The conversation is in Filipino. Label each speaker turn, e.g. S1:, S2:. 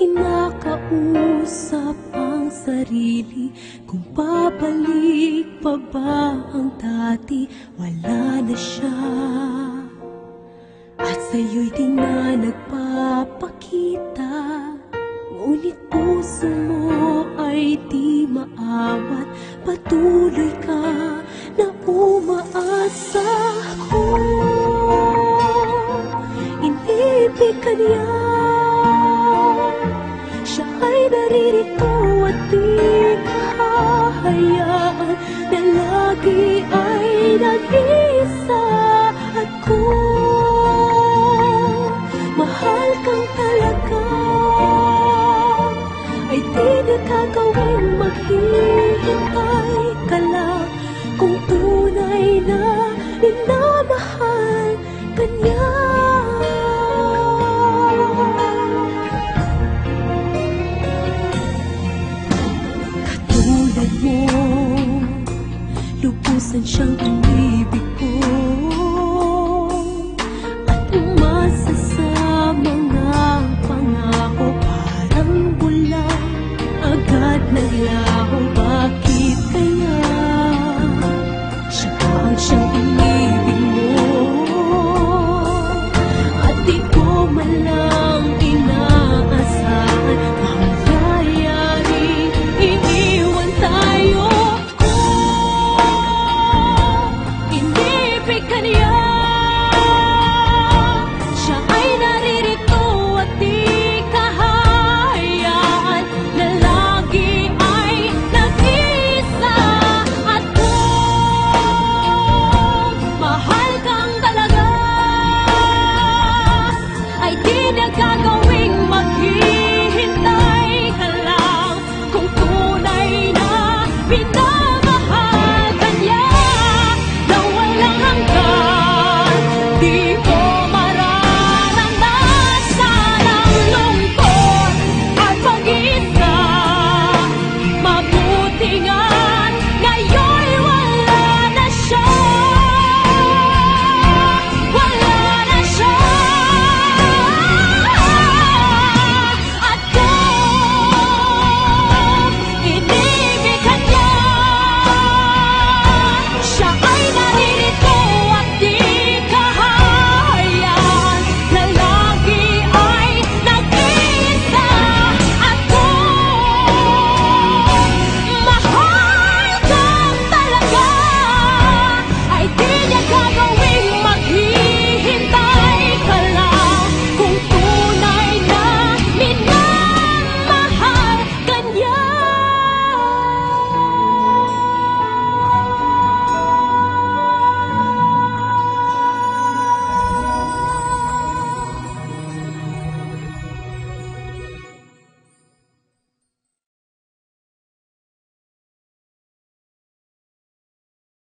S1: kinakausap ang sarili kung babalik pa ba ang dati. Wala na siya, at sa'yo'y di na nagpapakita. Ngunit puso mo ay di maawat, patuloy ka na umaasa. Kung inibig ka niya, siya ay naririto at di hahayaan na lagi ay nag-isa. At kung mahal kang talaga, ay di na gagawin maghihintay ka lang. Kung tunay na minamahal ka niya. Katulad mo, lubusan siyang